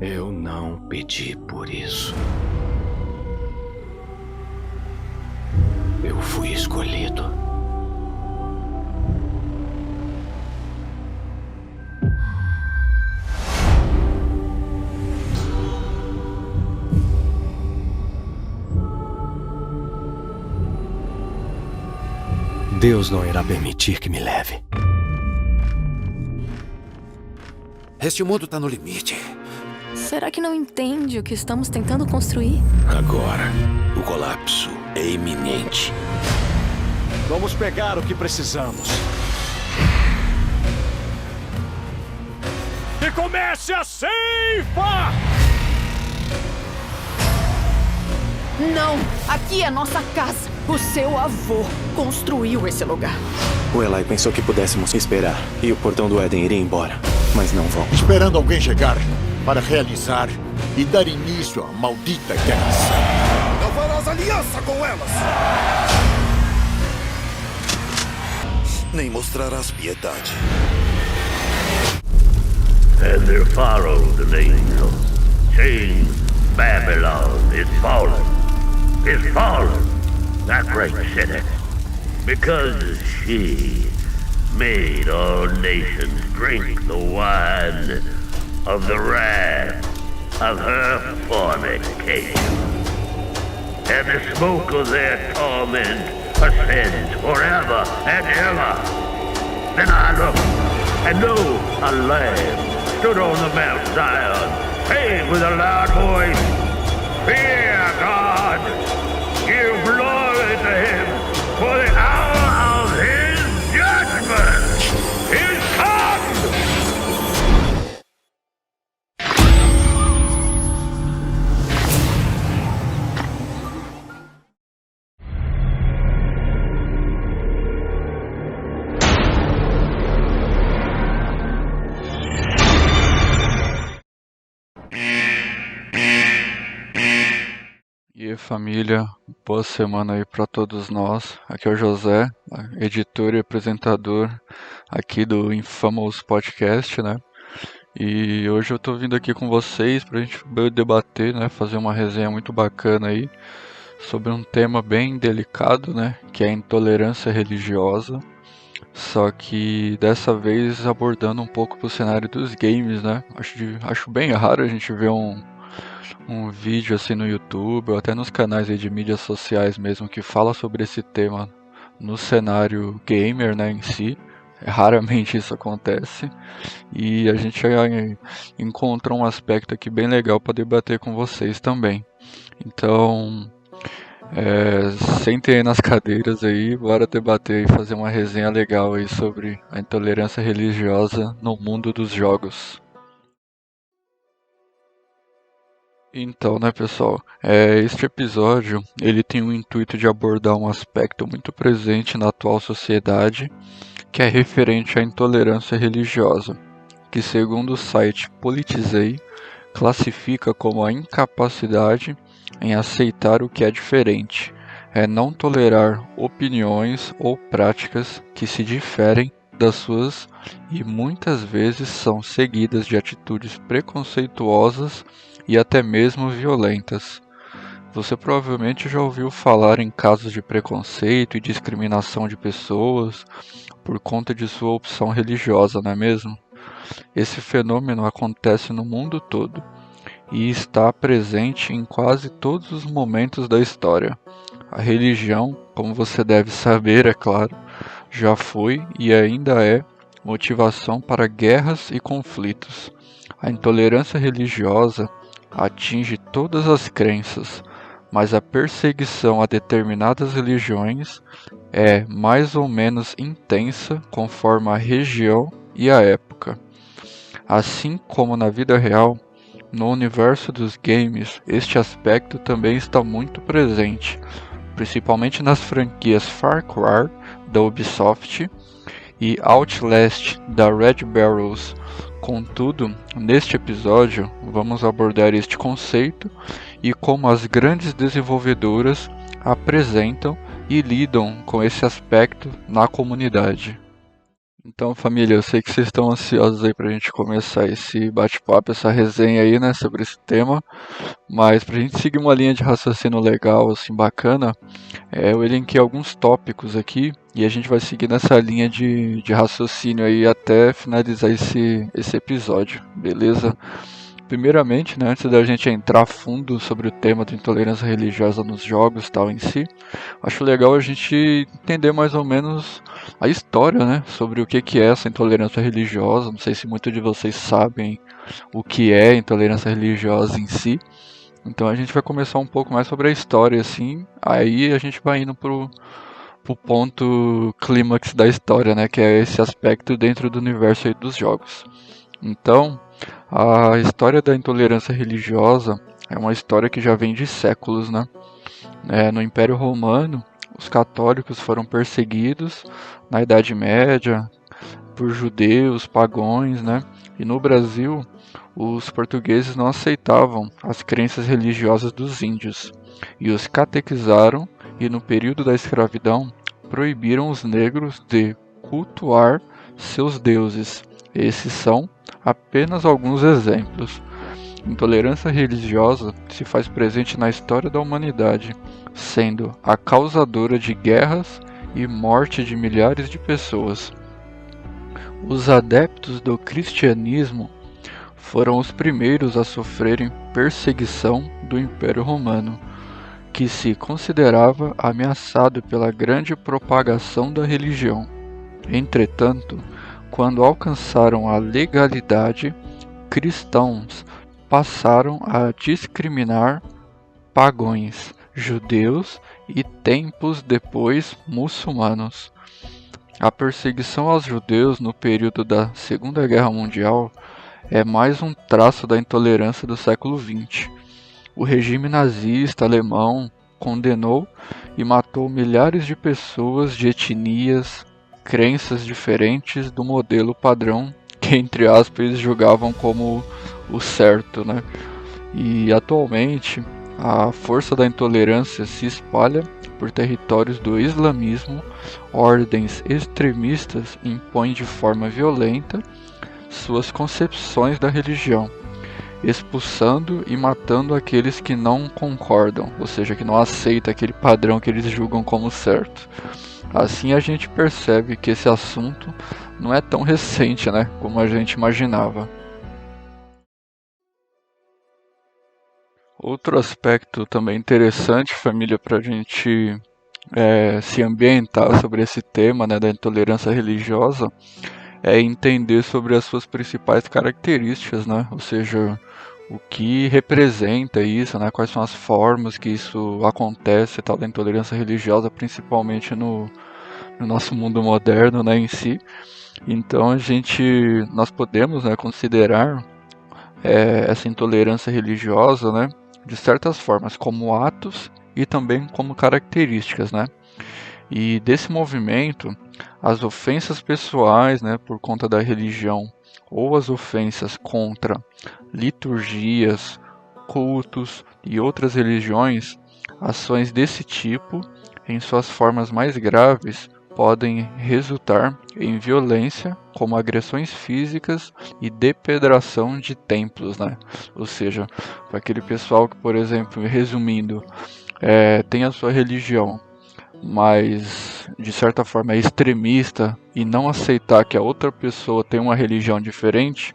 Eu não pedi por isso. Eu fui escolhido. Deus não irá permitir que me leve. Este mundo tá no limite. Será que não entende o que estamos tentando construir? Agora, o colapso é iminente. Vamos pegar o que precisamos. E comece a ceifa! Não! Aqui é nossa casa. O seu avô construiu esse lugar. O Eli pensou que pudéssemos esperar e o portão do Éden iria embora. Mas não vão. Esperando alguém chegar para realizar e dar início à maldita guerra. Não farás aliança com elas! Nem mostrarás piedade. And there followed an angel, saying, Babylon is fallen, that great city, because she made all nations drink the wine of the wrath of her fornication. And the smoke of their torment ascends forever and ever. Then I looked, and lo, a lamb stood on the Mount Zion, saying with a loud voice, Fear God, give glory to him, for the hour of his judgment is come. E aí, família, boa semana aí para todos nós. Aqui é o José, editor e apresentador aqui do Infamous Podcast, né? E hoje eu tô vindo aqui com vocês pra gente debater, né? Fazer uma resenha muito bacana aí sobre um tema bem delicado, né? Que é a intolerância religiosa. Só que dessa vez abordando um pouco pro cenário dos games, né? Acho bem raro a gente ver um vídeo assim no YouTube ou até nos canais aí de mídias sociais mesmo que fala sobre esse tema no cenário gamer, né, em si. Raramente isso acontece e a gente já encontrou um aspecto aqui bem legal para debater com vocês também. Então, sentem aí nas cadeiras aí, bora debater e fazer uma resenha legal aí sobre a intolerância religiosa no mundo dos jogos. Então, né, pessoal, este episódio ele tem o intuito de abordar um aspecto muito presente na atual sociedade, que é referente à intolerância religiosa, que segundo o site Politizei, classifica como a incapacidade em aceitar o que é diferente, não tolerar opiniões ou práticas que se diferem das suas e muitas vezes são seguidas de atitudes preconceituosas e até mesmo violentas. Você provavelmente já ouviu falar em casos de preconceito e discriminação de pessoas por conta de sua opção religiosa, não é mesmo? Esse fenômeno acontece no mundo todo e está presente em quase todos os momentos da história. A religião, como você deve saber, é claro, já foi e ainda é motivação para guerras e conflitos. A intolerância religiosa atinge todas as crenças, mas a perseguição a determinadas religiões é mais ou menos intensa conforme a região e a época. Assim como na vida real, no universo dos games, este aspecto também está muito presente, principalmente nas franquias Far Cry da Ubisoft e Outlast da Red Barrels. Contudo, neste episódio, vamos abordar este conceito e como as grandes desenvolvedoras apresentam e lidam com esse aspecto na comunidade. Então, família, eu sei que vocês estão ansiosos aí pra gente começar esse bate-papo, essa resenha aí, né, sobre esse tema. Mas pra gente seguir uma linha de raciocínio legal, assim, bacana, eu elenquei alguns tópicos aqui e a gente vai seguir nessa linha de raciocínio aí até finalizar esse episódio, beleza? Primeiramente, né, antes da gente entrar a fundo sobre o tema da intolerância religiosa nos jogos tal em si, acho legal a gente entender mais ou menos a história, né, sobre o que é essa intolerância religiosa. Não sei se muitos de vocês sabem o que é intolerância religiosa em si. Então a gente vai começar um pouco mais sobre a história, assim, aí a gente vai indo pro ponto clímax da história, né, que é esse aspecto dentro do universo aí dos jogos. Então, a história da intolerância religiosa é uma história que já vem de séculos, né? No Império Romano, os católicos foram perseguidos na Idade Média por judeus, pagãos, né? E no Brasil, os portugueses não aceitavam as crenças religiosas dos índios e os catequizaram, e no período da escravidão proibiram os negros de cultuar seus deuses. Esses são apenas alguns exemplos. Intolerância religiosa se faz presente na história da humanidade, sendo a causadora de guerras e morte de milhares de pessoas. Os adeptos do cristianismo foram os primeiros a sofrerem perseguição do Império Romano, que se considerava ameaçado pela grande propagação da religião. Entretanto, quando alcançaram a legalidade, cristãos passaram a discriminar pagãos, judeus e tempos depois muçulmanos. A perseguição aos judeus no período da Segunda Guerra Mundial é mais um traço da intolerância do século XX. O regime nazista alemão condenou e matou milhares de pessoas de etnias, crenças diferentes do modelo padrão que, entre aspas, julgavam como o certo, né? E atualmente a força da intolerância se espalha por territórios do islamismo. Ordens extremistas impõem de forma violenta suas concepções da religião, expulsando e matando aqueles que não concordam, ou seja, que não aceitam aquele padrão que eles julgam como certo. Assim a gente percebe que esse assunto não é tão recente, né, como a gente imaginava. Outro aspecto também interessante, família, para a gente se ambientar sobre esse tema, né, da intolerância religiosa, é entender sobre as suas principais características, né, ou seja, o que representa isso, né, quais são as formas que isso acontece, tal, da intolerância religiosa, principalmente no nosso mundo moderno, né, em si. Então nós podemos, né, considerar essa intolerância religiosa, né, de certas formas como atos e também como características, né. E desse movimento, as ofensas pessoais, né, por conta da religião, ou as ofensas contra liturgias, cultos e outras religiões, ações desse tipo, em suas formas mais graves, podem resultar em violência, como agressões físicas e depredação de templos, né? Ou seja, para aquele pessoal que, por exemplo, resumindo, tem a sua religião, mas de certa forma é extremista e não aceitar que a outra pessoa tem uma religião diferente,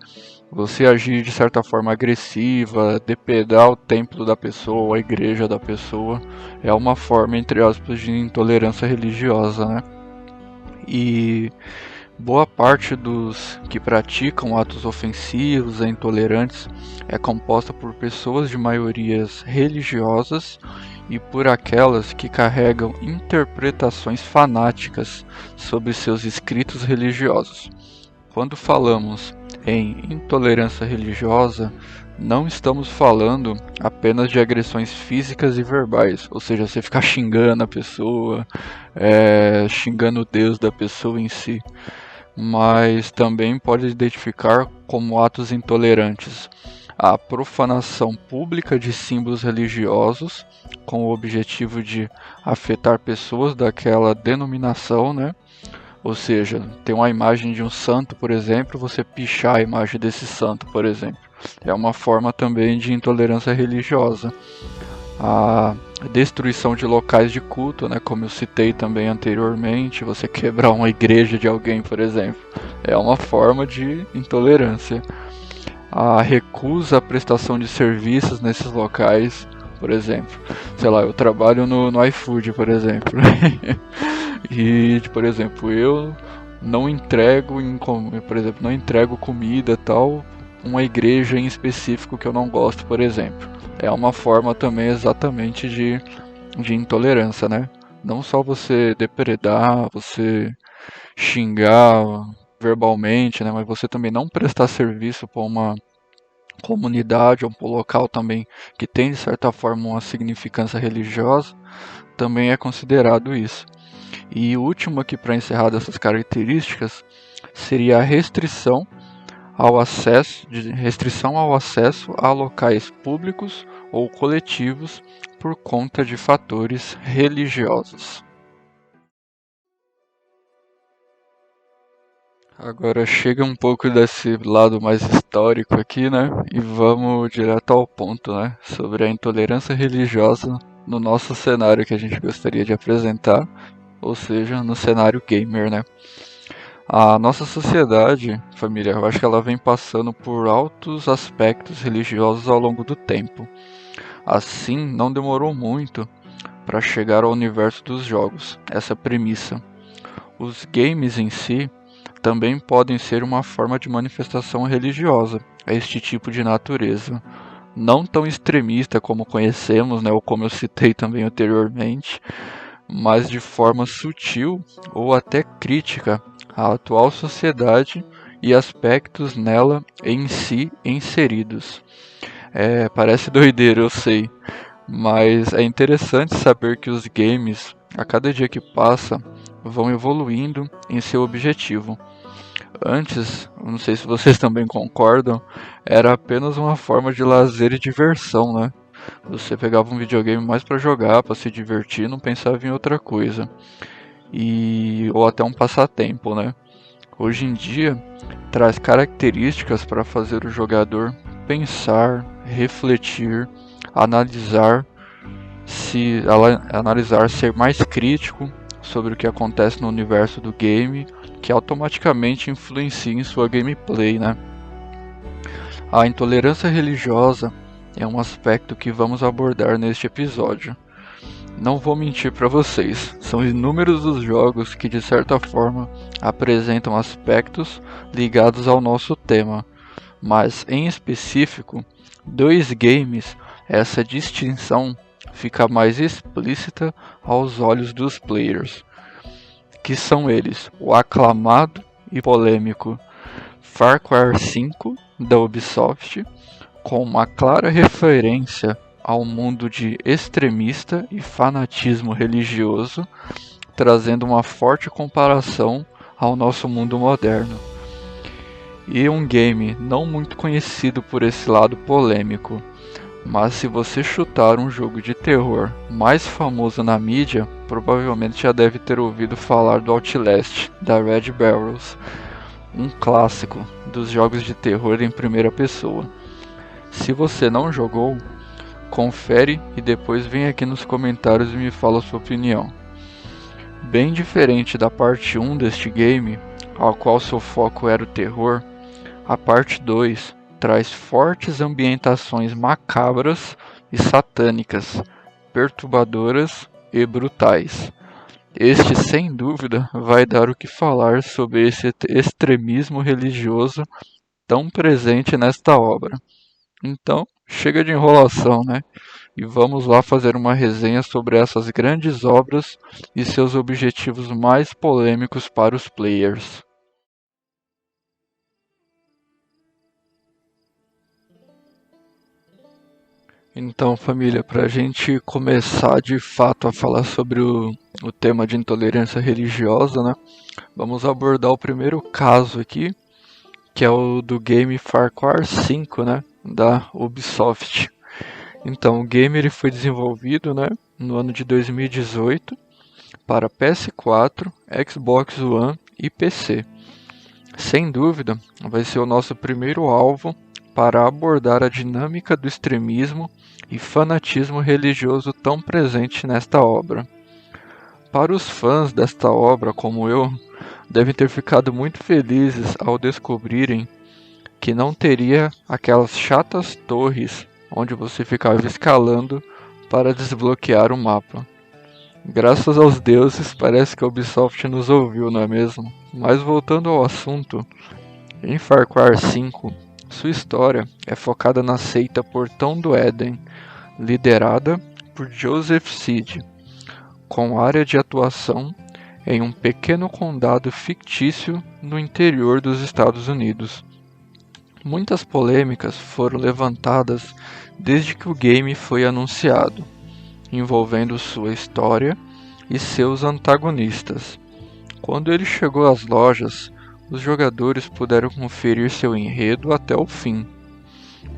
você agir de certa forma agressiva, depredar o templo da pessoa ou a igreja da pessoa, é uma forma, entre aspas, de intolerância religiosa, né? E boa parte dos que praticam atos ofensivos e intolerantes é composta por pessoas de maiorias religiosas e por aquelas que carregam interpretações fanáticas sobre seus escritos religiosos. Quando falamos em intolerância religiosa, não estamos falando apenas de agressões físicas e verbais, ou seja, você ficar xingando a pessoa, xingando o Deus da pessoa em si, mas também pode identificar como atos intolerantes a profanação pública de símbolos religiosos com o objetivo de afetar pessoas daquela denominação, né? Ou seja, tem uma imagem de um santo, por exemplo, você pichar a imagem desse santo, por exemplo. É uma forma também de intolerância religiosa. A destruição de locais de culto, né, como eu citei também anteriormente, você quebrar uma igreja de alguém, por exemplo, é uma forma de intolerância. A recusa à prestação de serviços nesses locais, por exemplo. Sei lá, eu trabalho no iFood, por exemplo. E, por exemplo, eu não entrego, por exemplo, não entrego comida tal, uma igreja em específico que eu não gosto, por exemplo. É uma forma também exatamente de intolerância, né? Não só você depredar, você xingar verbalmente, né? Mas você também não prestar serviço para uma comunidade ou para um local também que tem de certa forma uma significância religiosa, também é considerado isso. E o último aqui para encerrar dessas características seria a restrição ao acesso a locais públicos ou coletivos por conta de fatores religiosos. Agora chega um pouco desse lado mais histórico aqui, né? E vamos direto ao ponto, né? Sobre a intolerância religiosa no nosso cenário que a gente gostaria de apresentar, ou seja, no cenário gamer, né? A nossa sociedade, família, eu acho que ela vem passando por altos aspectos religiosos ao longo do tempo. Assim, não demorou muito para chegar ao universo dos jogos, essa premissa. Os games em si também podem ser uma forma de manifestação religiosa a este tipo de natureza. Não tão extremista como conhecemos, né, ou como eu citei também anteriormente, mas de forma sutil ou até crítica à atual sociedade e aspectos nela em si inseridos. Parece doideira, eu sei, mas é interessante saber que os games, a cada dia que passa, vão evoluindo em seu objetivo. Antes, não sei se vocês também concordam, era apenas uma forma de lazer e diversão, né? Você pegava um videogame mais para jogar, para se divertir, não pensava em outra coisa. Ou até um passatempo, né? Hoje em dia, traz características para fazer o jogador pensar, refletir, analisar, ser mais crítico sobre o que acontece no universo do game, que automaticamente influencia em sua gameplay, né? A intolerância religiosa é um aspecto que vamos abordar neste episódio. Não vou mentir para vocês, são inúmeros os jogos que de certa forma apresentam aspectos ligados ao nosso tema, mas em específico, 2 games, essa distinção fica mais explícita aos olhos dos players, que são eles, o aclamado e polêmico Far Cry 5 da Ubisoft, com uma clara referência ao mundo de extremista e fanatismo religioso, trazendo uma forte comparação ao nosso mundo moderno. E um game não muito conhecido por esse lado polêmico, mas se você chutar um jogo de terror mais famoso na mídia, provavelmente já deve ter ouvido falar do Outlast, da Red Barrels, um clássico dos jogos de terror em primeira pessoa. Se você não jogou, confere e depois vem aqui nos comentários e me fala a sua opinião. Bem diferente da parte 1 deste game, ao qual seu foco era o terror, a parte 2 traz fortes ambientações macabras e satânicas, perturbadoras e brutais. Este, sem dúvida, vai dar o que falar sobre esse extremismo religioso tão presente nesta obra. Então, chega de enrolação, né? E vamos lá fazer uma resenha sobre essas grandes obras e seus objetivos mais polêmicos para os players. Então, família, para a gente começar de fato a falar sobre o tema de intolerância religiosa, né? Vamos abordar o primeiro caso aqui, que é o do game Far Cry 5, né? Da Ubisoft. Então, o game ele foi desenvolvido, né, no ano de 2018 para PS4, Xbox One e PC. Sem dúvida, vai ser o nosso primeiro alvo para abordar a dinâmica do extremismo e fanatismo religioso tão presente nesta obra. Para os fãs desta obra, como eu, devem ter ficado muito felizes ao descobrirem que não teria aquelas chatas torres onde você ficava escalando para desbloquear o mapa. Graças aos deuses, parece que a Ubisoft nos ouviu, não é mesmo? Mas voltando ao assunto, em Far Cry 5, sua história é focada na seita Portão do Éden, liderada por Joseph Seed, com área de atuação em um pequeno condado fictício no interior dos Estados Unidos. Muitas polêmicas foram levantadas desde que o game foi anunciado, envolvendo sua história e seus antagonistas. Quando ele chegou às lojas, os jogadores puderam conferir seu enredo até o fim,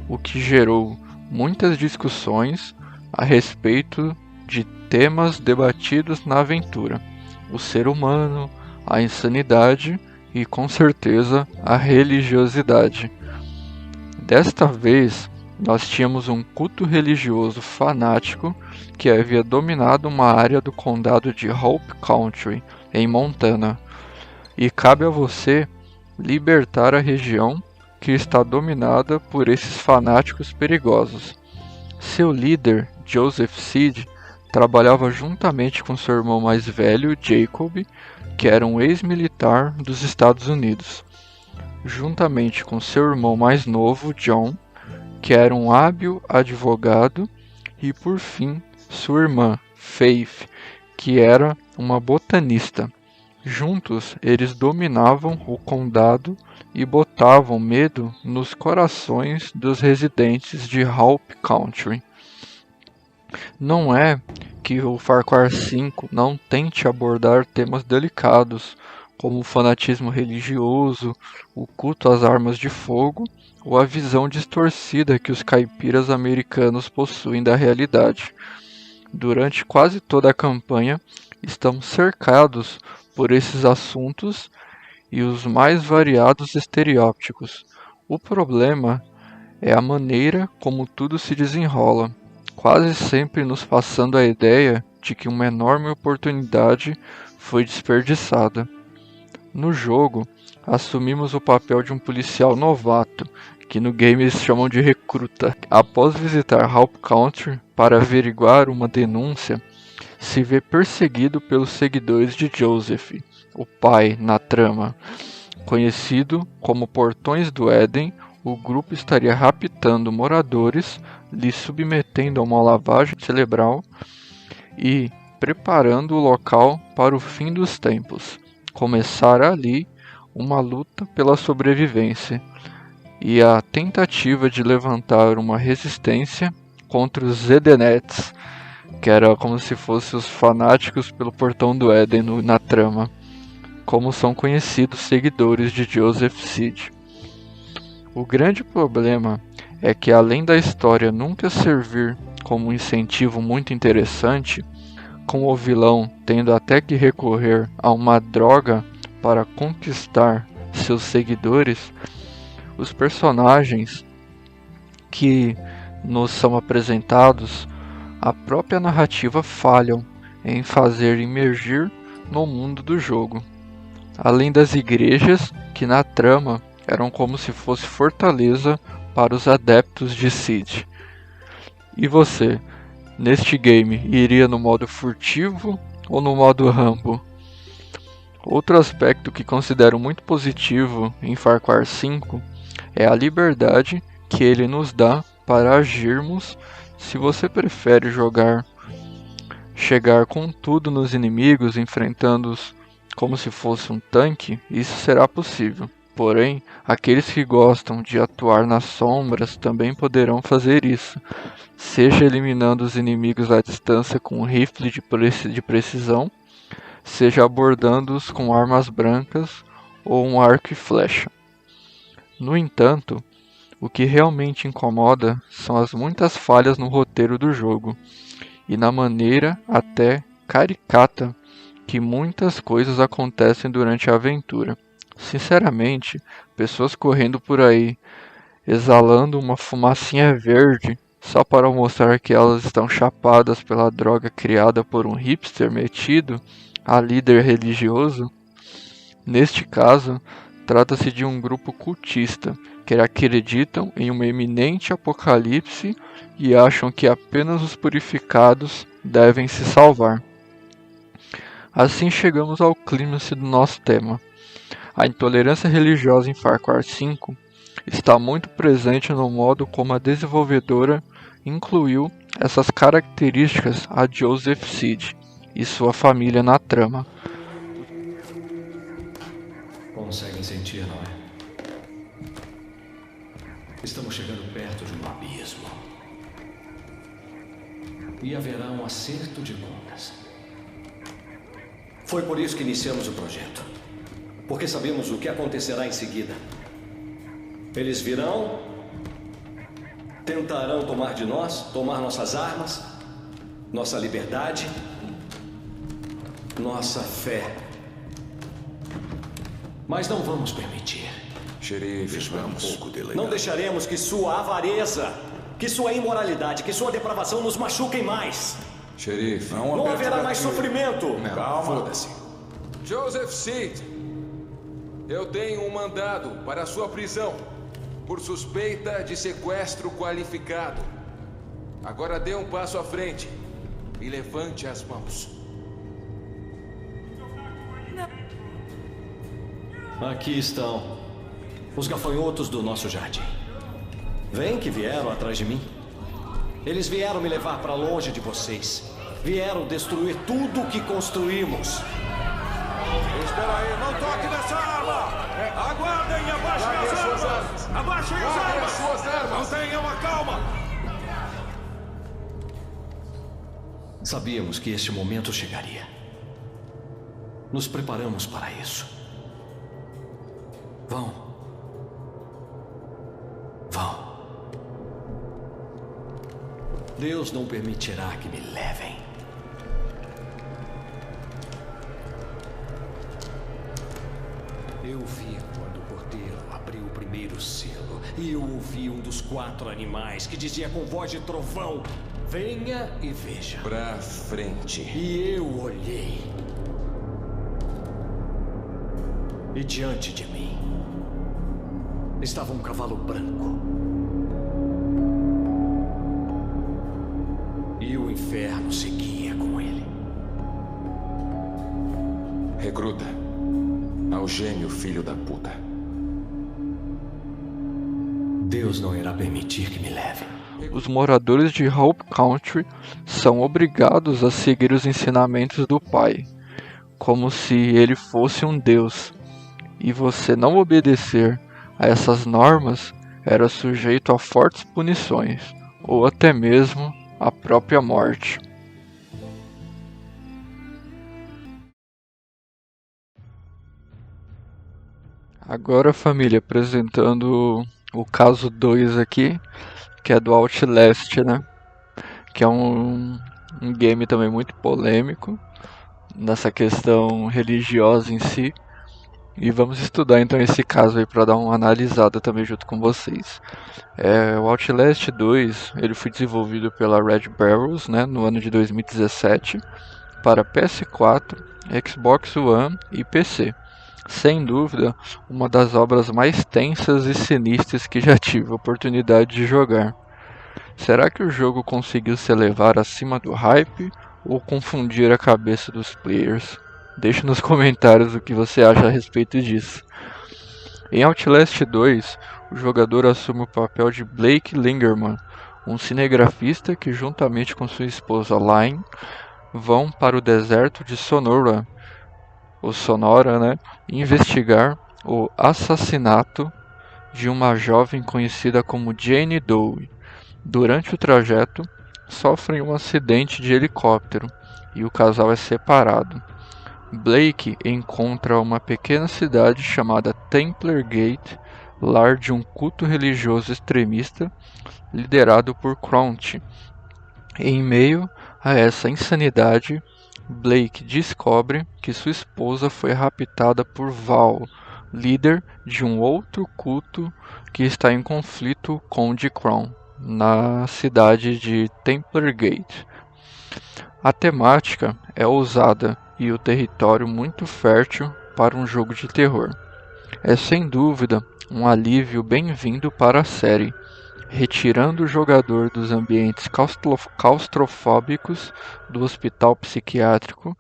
o que gerou muitas discussões a respeito de temas debatidos na aventura: o ser humano, a insanidade e, com certeza, a religiosidade. Desta vez, nós tínhamos um culto religioso fanático que havia dominado uma área do condado de Hope Country, em Montana, e cabe a você libertar a região que está dominada por esses fanáticos perigosos. Seu líder, Joseph Seed, trabalhava juntamente com seu irmão mais velho, Jacob, que era um ex-militar dos Estados Unidos, juntamente com seu irmão mais novo, John, que era um hábil advogado, e por fim, sua irmã, Faith, que era uma botanista. Juntos, eles dominavam o condado e botavam medo nos corações dos residentes de Hope Country. Não é que o Far Cry 5 não tente abordar temas delicados, como o fanatismo religioso, o culto às armas de fogo ou a visão distorcida que os caipiras americanos possuem da realidade. Durante quase toda a campanha, estamos cercados por esses assuntos e os mais variados estereótipos. O problema é a maneira como tudo se desenrola, quase sempre nos passando a ideia de que uma enorme oportunidade foi desperdiçada. No jogo, assumimos o papel de um policial novato, que no game eles chamam de recruta. Após visitar Hope Country para averiguar uma denúncia, se vê perseguido pelos seguidores de Joseph, o pai na trama. Conhecido como Portões do Éden, o grupo estaria raptando moradores, lhes submetendo a uma lavagem cerebral e preparando o local para o fim dos tempos. Começar ali uma luta pela sobrevivência e a tentativa de levantar uma resistência contra os Edenetes, que era como se fossem os fanáticos pelo Portão do Éden na trama, como são conhecidos seguidores de Joseph Seed. O grande problema é que, além da história nunca servir como um incentivo muito interessante, com o vilão tendo até que recorrer a uma droga para conquistar seus seguidores, os personagens que nos são apresentados, a própria narrativa falham em fazer imergir no mundo do jogo. Além das igrejas, que na trama eram como se fosse fortaleza para os adeptos de Seed. E você, neste game, iria no modo furtivo ou no modo Rambo? Outro aspecto que considero muito positivo em Far Cry 5 é a liberdade que ele nos dá para agirmos. Se você prefere chegar com tudo nos inimigos, enfrentando-os como se fosse um tanque, isso será possível. Porém, aqueles que gostam de atuar nas sombras também poderão fazer isso, seja eliminando os inimigos à distância com um rifle de precisão, seja abordando-os com armas brancas ou um arco e flecha. No entanto, o que realmente incomoda são as muitas falhas no roteiro do jogo e na maneira até caricata que muitas coisas acontecem durante a aventura. Sinceramente, pessoas correndo por aí, exalando uma fumacinha verde, só para mostrar que elas estão chapadas pela droga criada por um hipster metido a líder religioso. Neste caso, trata-se de um grupo cultista que acreditam em um iminente apocalipse e acham que apenas os purificados devem se salvar. Assim chegamos ao clímax do nosso tema. A intolerância religiosa em Far Cry 5 está muito presente no modo como a desenvolvedora incluiu essas características a Joseph Seed e sua família na trama. Conseguem sentir, não é? Estamos chegando perto de um abismo. E haverá um acerto de contas. Foi por isso que iniciamos o projeto. Porque sabemos o que acontecerá em seguida. Eles virão, tentarão tomar de nós, tomar nossas armas, nossa liberdade, nossa fé. Mas não vamos permitir. Xerife, vamos. Não deixaremos que sua avareza, que sua imoralidade, que sua depravação nos machuquem mais. Xerife, Não haverá mais sofrimento. Calma. Foda-se. Joseph Seed, eu tenho um mandado para a sua prisão por suspeita de sequestro qualificado. Agora dê um passo à frente e levante as mãos. Aqui estão os gafanhotos do nosso jardim. Vem que vieram atrás de mim. Eles vieram me levar para longe de vocês. Vieram destruir tudo que construímos. Espera aí, não toque nessa arma! Aguardem e abaixem as armas! Abaixem as armas! Mantenham a calma! Sabíamos que este momento chegaria. Nos preparamos para isso. Vão. Deus não permitirá que me levem. Eu vi quando o porteiro abriu o primeiro selo. E eu ouvi um dos 4 animais que dizia com voz de trovão: venha e veja. Pra frente. E eu olhei. E diante de mim estava um cavalo branco. E o inferno seguia com ele. Recruta. Algeme o filho da puta. Deus não irá permitir que me levem. Os moradores de Hope Country são obrigados a seguir os ensinamentos do pai, como se ele fosse um deus. E você não obedecer a essas normas era sujeito a fortes punições, ou até mesmo a própria morte. Agora, família, apresentando o caso 2 aqui, que é do Outlast, né? Que é um game também muito polêmico nessa questão religiosa em si. E vamos estudar então esse caso aí para dar uma analisada também junto com vocês. O Outlast 2 ele foi desenvolvido pela Red Barrels, né, no ano de 2017 para PS4, Xbox One e PC. Sem dúvida, uma das obras mais tensas e sinistras que já tive a oportunidade de jogar. Será que o jogo conseguiu se elevar acima do hype ou confundir a cabeça dos players? Deixe nos comentários o que você acha a respeito disso. Em Outlast 2, o jogador assume o papel de Blake Lingerman, um cinegrafista que juntamente com sua esposa Line vão para o deserto de Sonora, né, investigar o assassinato de uma jovem conhecida como Jane Doe. Durante o trajeto, sofrem um acidente de helicóptero e o casal é separado. Blake encontra uma pequena cidade chamada Templar Gate, lar de um culto religioso extremista liderado por Crouch. Em meio a essa insanidade, Blake descobre que sua esposa foi raptada por Val, líder de um outro culto que está em conflito com The Crown, na cidade de Templar Gate. A temática é ousada e o território muito fértil para um jogo de terror. É sem dúvida um alívio bem-vindo para a série, retirando o jogador dos ambientes claustrofóbicos do hospital psiquiátrico,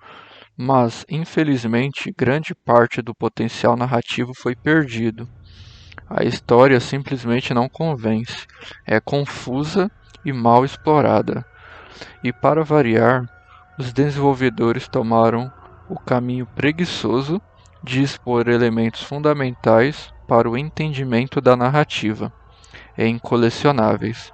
mas infelizmente grande parte do potencial narrativo foi perdido. A história simplesmente não convence, é confusa e mal explorada. E para variar, os desenvolvedores tomaram o caminho preguiçoso de expor elementos fundamentais para o entendimento da narrativa em colecionáveis,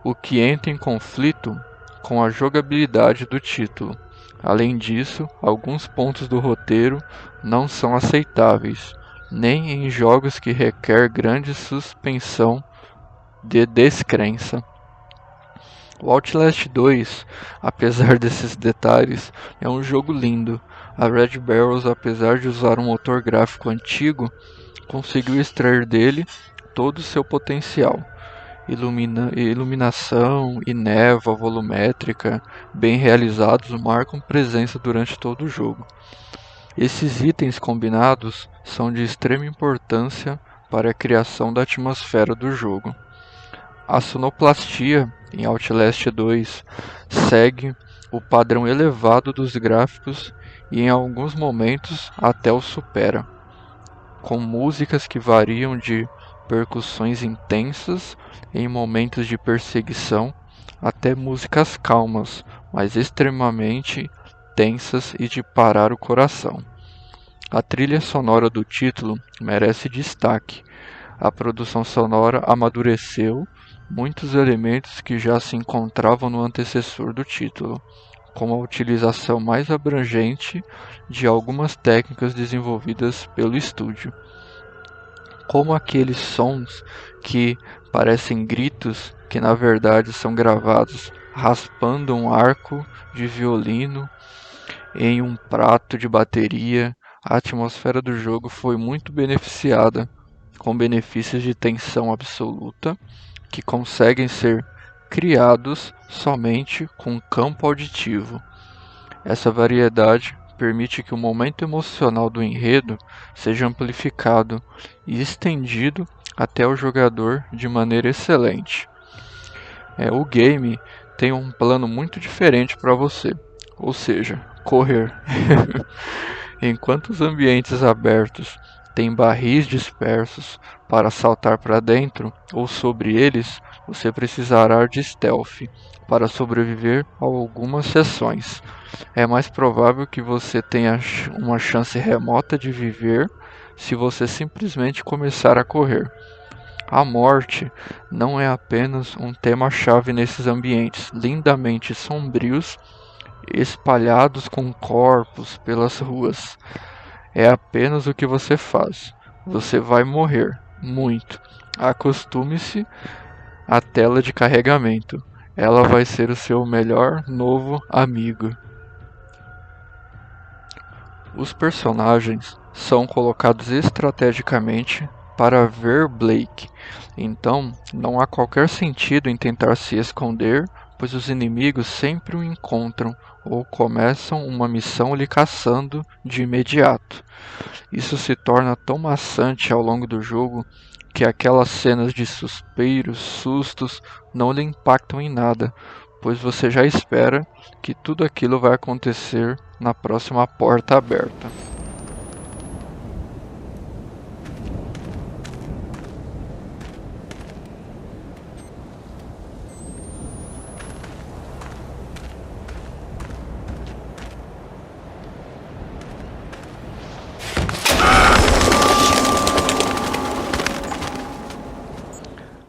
o que entra em conflito com a jogabilidade do título. Além disso, alguns pontos do roteiro não são aceitáveis, nem em jogos que requer grande suspensão de descrença. O Outlast 2, apesar desses detalhes, é um jogo lindo. A Red Barrels, apesar de usar um motor gráfico antigo, conseguiu extrair dele todo o seu potencial. Iluminação e névoa volumétrica bem realizados marcam presença durante todo o jogo. Esses itens combinados são de extrema importância para a criação da atmosfera do jogo. A sonoplastia em Outlast 2 segue o padrão elevado dos gráficos e em alguns momentos até o supera, com músicas que variam de percussões intensas em momentos de perseguição até músicas calmas, mas extremamente tensas e de parar o coração. A trilha sonora do título merece destaque. A produção sonora amadureceu muitos elementos que já se encontravam no antecessor do título, com a utilização mais abrangente de algumas técnicas desenvolvidas pelo estúdio, como aqueles sons que parecem gritos que na verdade são gravados raspando um arco de violino em um prato de bateria. A atmosfera do jogo foi muito beneficiada, com benefícios de tensão absoluta que conseguem ser criados somente com campo auditivo. Essa variedade permite que o momento emocional do enredo seja amplificado e estendido até o jogador de maneira excelente. O game tem um plano muito diferente para você, ou seja, correr. Enquanto os ambientes abertos têm barris dispersos para saltar para dentro ou sobre eles, você precisará de stealth para sobreviver a algumas sessões. É mais provável que você tenha uma chance remota de viver se você simplesmente começar a correr. A morte não é apenas um tema-chave nesses ambientes lindamente sombrios, espalhados com corpos pelas ruas. É apenas o que você faz. Você vai morrer, muito. Acostume-se à tela de carregamento. Ela vai ser o seu melhor novo amigo. Os personagens são colocados estrategicamente para ver Blake, então não há qualquer sentido em tentar se esconder, pois os inimigos sempre o encontram ou começam uma missão lhe caçando de imediato. Isso se torna tão maçante ao longo do jogo que aquelas cenas de suspiros, sustos não lhe impactam em nada, pois você já espera que tudo aquilo vai acontecer na próxima porta aberta.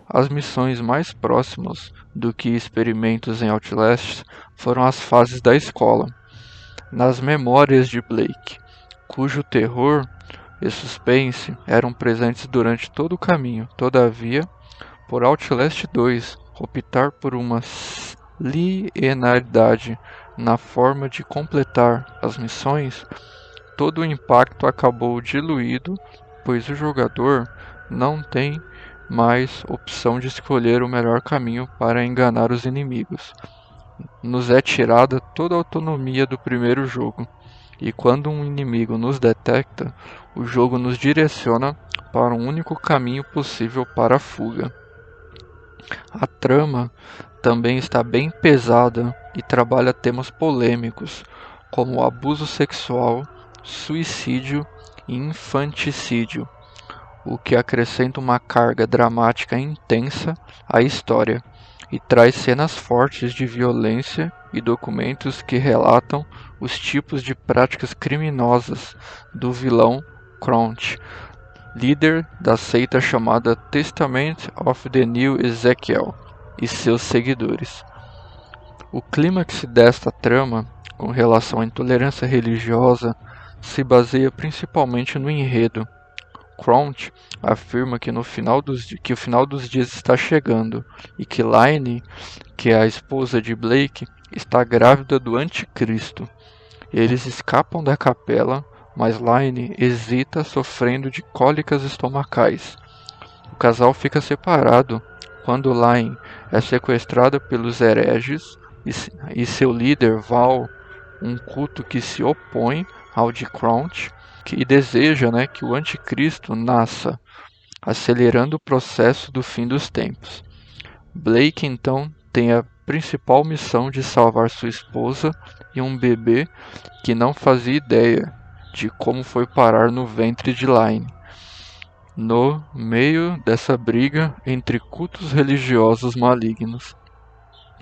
As missões mais próximas do que experimentos em Outlast foram as fases da escola. Nas memórias de Blake, cujo terror e suspense eram presentes durante todo o caminho. Todavia, por Outlast 2 optar por uma linearidade na forma de completar as missões, todo o impacto acabou diluído, pois o jogador não tem mais opção de escolher o melhor caminho para enganar os inimigos. Nos é tirada toda a autonomia do primeiro jogo, e quando um inimigo nos detecta, o jogo nos direciona para um único caminho possível para a fuga. A trama também está bem pesada e trabalha temas polêmicos, como abuso sexual, suicídio e infanticídio, o que acrescenta uma carga dramática intensa à história e traz cenas fortes de violência e documentos que relatam os tipos de práticas criminosas do vilão Crunch, líder da seita chamada Testament of the New Ezekiel, e seus seguidores. O clímax desta trama, com relação à intolerância religiosa, se baseia principalmente no enredo. Crunch afirma que o final dos dias está chegando e que Laine, que é a esposa de Blake, está grávida do anticristo. Eles escapam da capela, mas Laine hesita, sofrendo de cólicas estomacais. O casal fica separado quando Laine é sequestrada pelos hereges e seu líder Val, um culto que se opõe ao de Crunch, e deseja que o anticristo nasça, acelerando o processo do fim dos tempos. Blake então tem a principal missão de salvar sua esposa e um bebê que não fazia ideia de como foi parar no ventre de Laine. No meio dessa briga entre cultos religiosos malignos,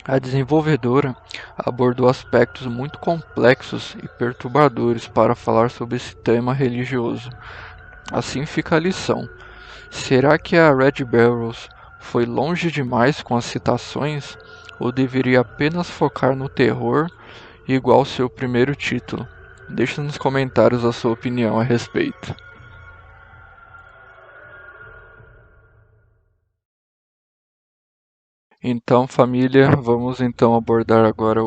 a desenvolvedora abordou aspectos muito complexos e perturbadores para falar sobre esse tema religioso. Assim fica a lição. Será que a Red Barrels foi longe demais com as citações, ou deveria apenas focar no terror igual seu primeiro título? Deixe nos comentários a sua opinião a respeito. Então, família, vamos então abordar agora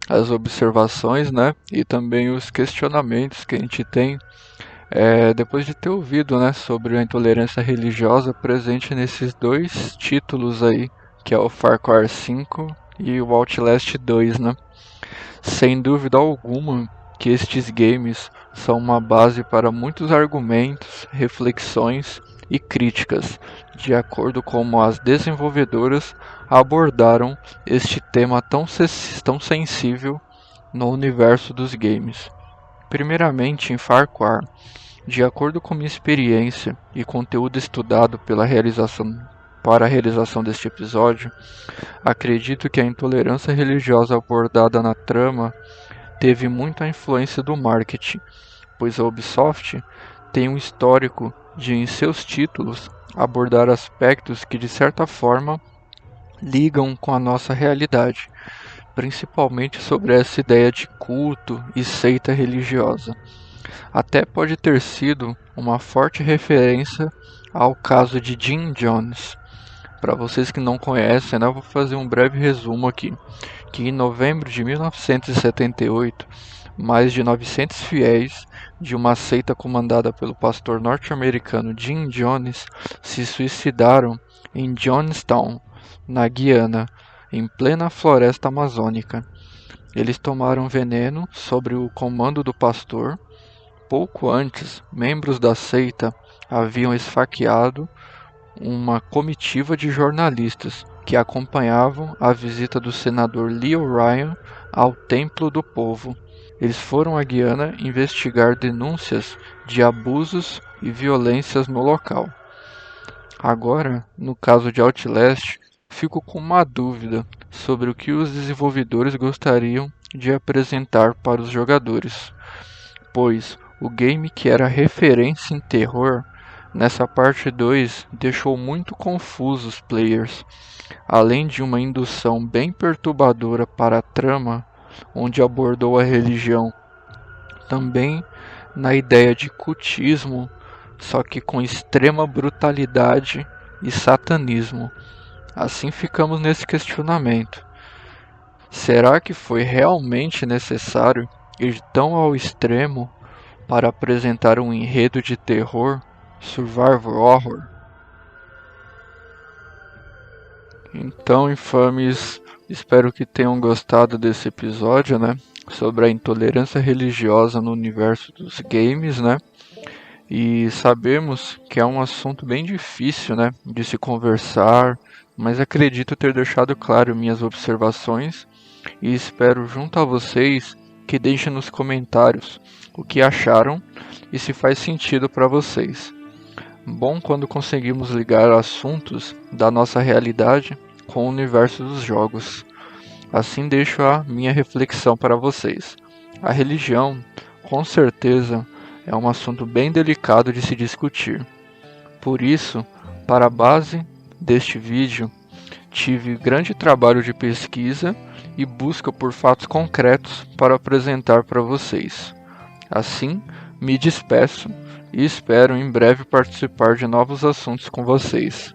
as observações, e também os questionamentos que a gente tem depois de ter ouvido, sobre a intolerância religiosa presente nesses dois títulos aí, que é o Far Cry 5 e o Outlast 2, Sem dúvida alguma que estes games são uma base para muitos argumentos, reflexões e críticas, de acordo com como as desenvolvedoras abordaram este tema tão sensível no universo dos games. Primeiramente, em Far Cry, de acordo com minha experiência e conteúdo estudado para a realização deste episódio, acredito que a intolerância religiosa abordada na trama teve muita influência do marketing, pois a Ubisoft tem um histórico de, em seus títulos, abordar aspectos que de certa forma ligam com a nossa realidade, principalmente sobre essa ideia de culto e seita religiosa. Até pode ter sido uma forte referência ao caso de Jim Jones. Para vocês que não conhecem, eu vou fazer um breve resumo aqui, que em novembro de 1978, mais de 900 fiéis de uma seita comandada pelo pastor norte-americano Jim Jones se suicidaram em Jonestown, na Guiana, em plena floresta amazônica. Eles tomaram veneno sob o comando do pastor. Pouco antes, membros da seita haviam esfaqueado uma comitiva de jornalistas que acompanhavam a visita do senador Leo Ryan ao Templo do Povo. Eles foram à Guiana investigar denúncias de abusos e violências no local. Agora, no caso de Outlast, fico com uma dúvida sobre o que os desenvolvedores gostariam de apresentar para os jogadores, pois o game que era referência em terror, nessa parte 2 deixou muito confusos os players, além de uma indução bem perturbadora para a trama, onde abordou a religião também na ideia de cultismo, só que com extrema brutalidade e satanismo. Assim ficamos nesse questionamento. Será que foi realmente necessário ir tão ao extremo para apresentar um enredo de terror, survival horror? Então, infames, espero que tenham gostado desse episódio, né? Sobre a intolerância religiosa no universo dos games, né? E sabemos que é um assunto bem difícil, né? De se conversar, mas acredito ter deixado claro minhas observações e espero junto a vocês que deixem nos comentários o que acharam e se faz sentido para vocês. Bom quando conseguimos ligar assuntos da nossa realidade com o universo dos jogos. Assim deixo a minha reflexão para vocês. A religião, com certeza, é um assunto bem delicado de se discutir. Por isso, para a base deste vídeo, tive grande trabalho de pesquisa e busca por fatos concretos para apresentar para vocês. Assim, me despeço e espero em breve participar de novos assuntos com vocês.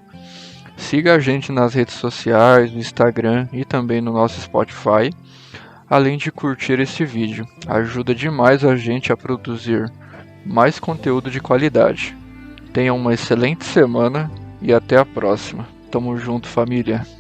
Siga a gente nas redes sociais, no Instagram e também no nosso Spotify, além de curtir esse vídeo. Ajuda demais a gente a produzir mais conteúdo de qualidade. Tenham uma excelente semana e até a próxima. Tamo junto, família!